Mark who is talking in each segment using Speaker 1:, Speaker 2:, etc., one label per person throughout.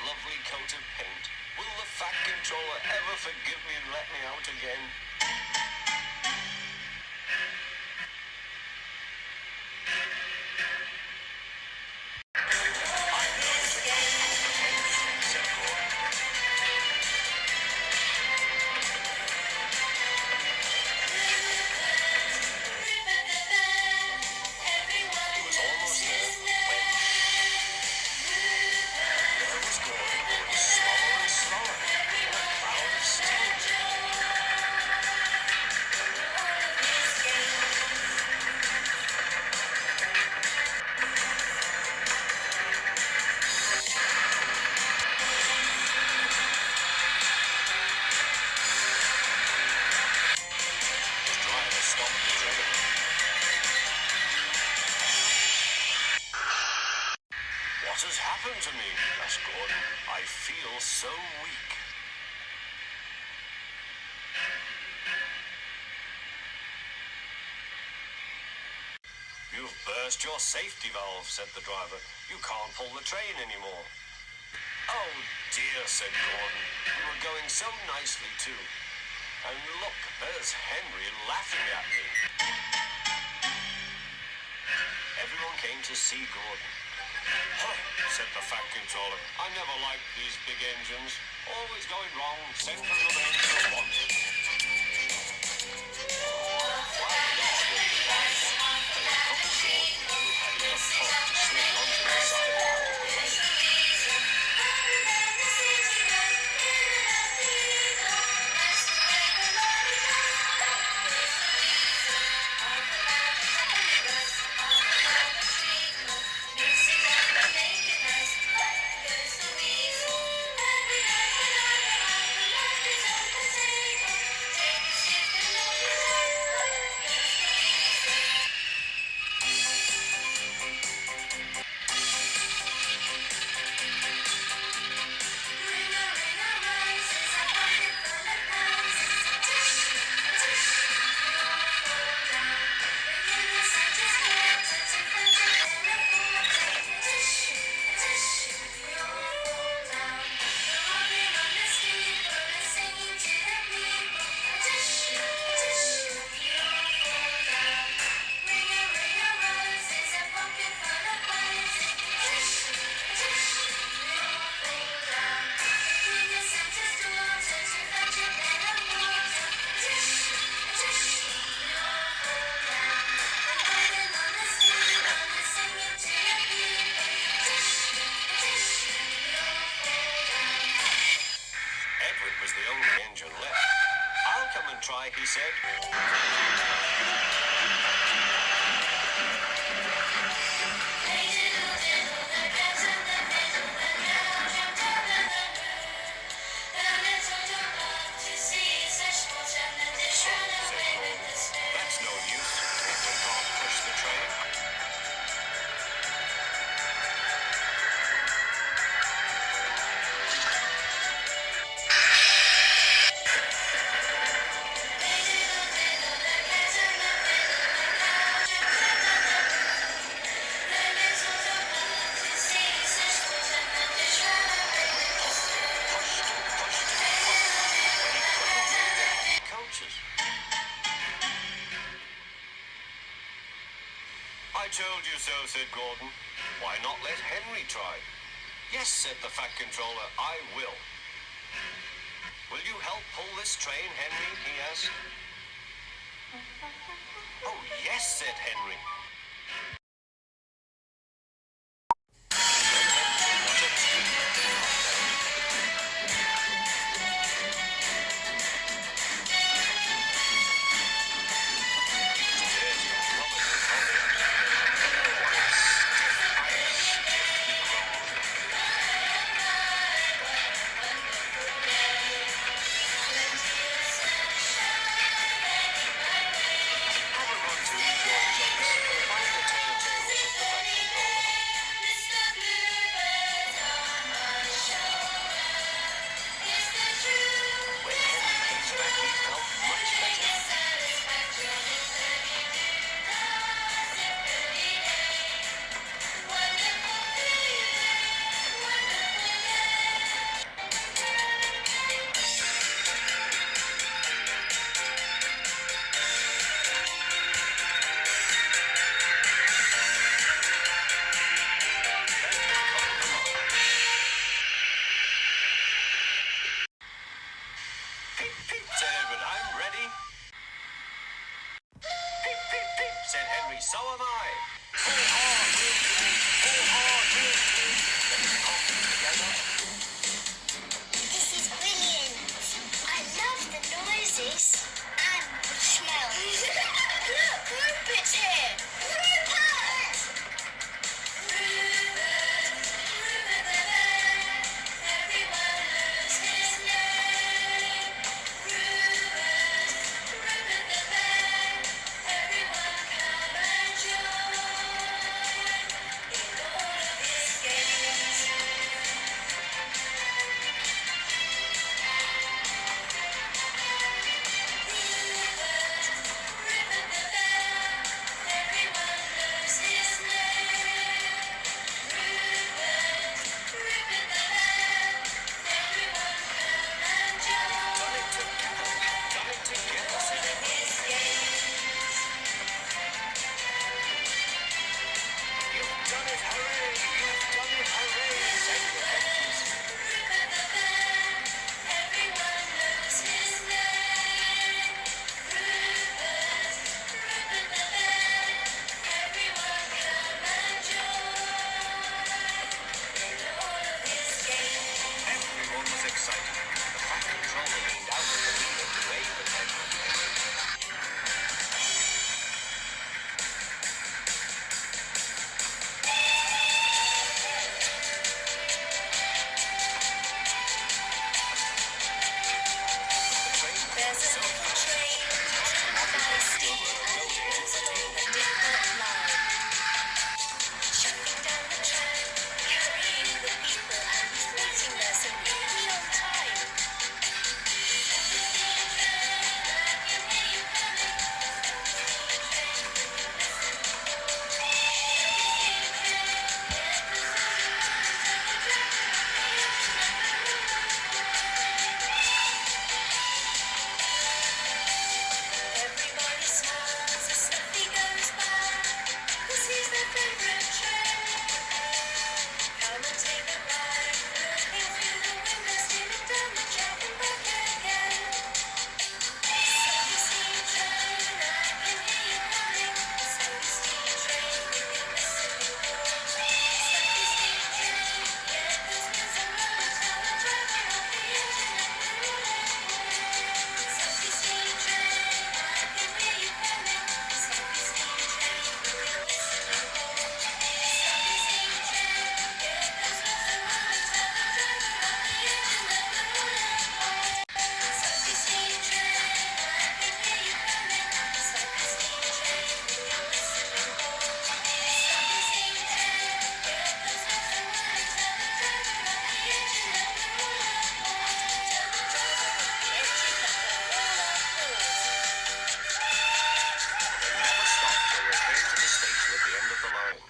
Speaker 1: lovely coat of paint. Will the Fat Controller ever forgive me and let me out again? What has happened to me? Asked Gordon. I feel so weak. You've burst your safety valve, said the driver. You can't pull the train anymore. Oh dear, said Gordon. We were going so nicely too. And look, there's Henry laughing at me. Everyone came to see Gordon. Huh, said the Fat Controller. I never liked these big engines. Always going wrong, central of engine at once. Was the only engine left. I'll come and try, he said. That's no use. We can't push the train. I told you so, said Gordon. Why not let Henry try? Yes, said the Fat Controller, I will. Will you help pull this train, Henry? He asked. Oh, yes, said Henry. Have a run to enjoy Johnson. So am I. Full hard, real deep. Full hard, real deep. Let's pump together.
Speaker 2: This is brilliant. I love the noises and the smells. Look, Rupert's here. Rupert! Rupert, Rupert the bear. Everyone knows his name. Rupert, Rupert the bear. Everyone come and join in all of his games. Rupert the bear. Everyone knows his name. Rupert, Rupert the bear. Everyone come and join
Speaker 1: Done it together. Done it together.
Speaker 2: his games.
Speaker 1: You've done it, hooray! You've done it, hooray! Send your thank yous.
Speaker 2: Rupert the bear. Everyone knows his name. Rupert, Rupert the bear. Everyone come and join in all of his games.
Speaker 1: Everyone was excited. The Fat Controller leaned out at the leader to wave at them. The train
Speaker 2: There's a little train driven by steam and moves along a different line. Shuffling down the track, carrying the people, and he's waiting there so really on time. I can hear you coming. Everybody smiles as Snuffy goes by, 'cause he's their favorite train. Come and take a ride, looking through the window, steaming down the track and back again. Snuffy steam train, I can hear you coming. Snuffy steam train with your whistling horn. Snuffy steam train, yeah, those wheels are rolling, tell the driver off the engine and we're rolling home. Snuffy steam train, I can hear you coming. Snuffy steam train with your whistling horn. Snuffy steam train, yeah, those wheels are rolling, tell the driver off the engine and we're rolling home. Snuffy steam train, I can hear you coming. Snuffy steam train with your whistling horn. Snuffy steam train, yeah, those wheels are rolling, tell the driver off the engine and we're rolling home. Tell the driver off the engine and we're rolling home.
Speaker 1: They never stopped till they came to the station at the end of the line.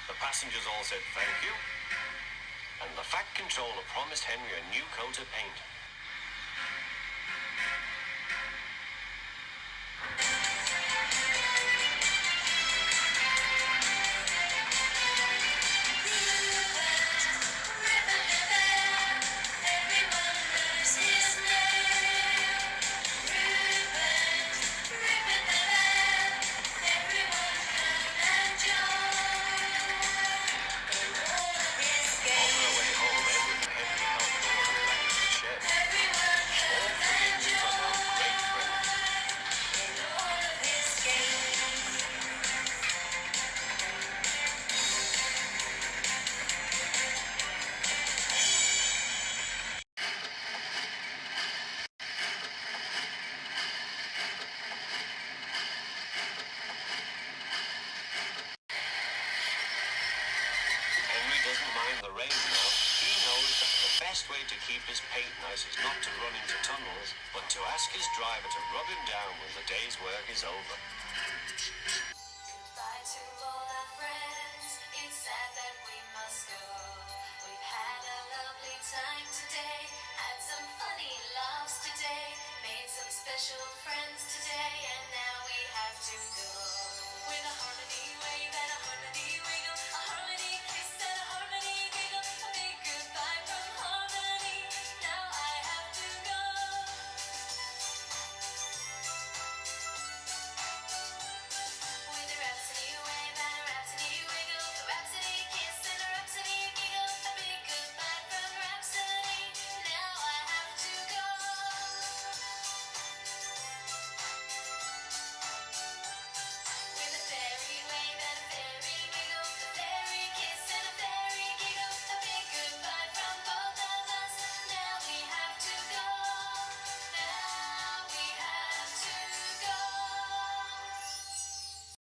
Speaker 1: The passengers all said thank you, and the Fat Controller promised Henry a new coat of paint.
Speaker 2: Everyone knows his name. Rupert, Rupert the bear. Everyone come and join in all of his
Speaker 1: On
Speaker 2: games.
Speaker 1: their way home, Edward and Henry helped Gordon back to the shed.
Speaker 2: Everyone
Speaker 1: All
Speaker 2: come
Speaker 1: three
Speaker 2: and
Speaker 1: of them are now great friends.
Speaker 2: join in all of his games.
Speaker 1: Henry doesn't mind the rain now. He knows that the best way to keep his paint nice is not to run into tunnels, but to ask his driver to rub him down when the day's work is over.
Speaker 2: Goodbye to all our friends. It's sad that we must go. We've had a lovely time today. Had some funny laughs today. Made some special friends.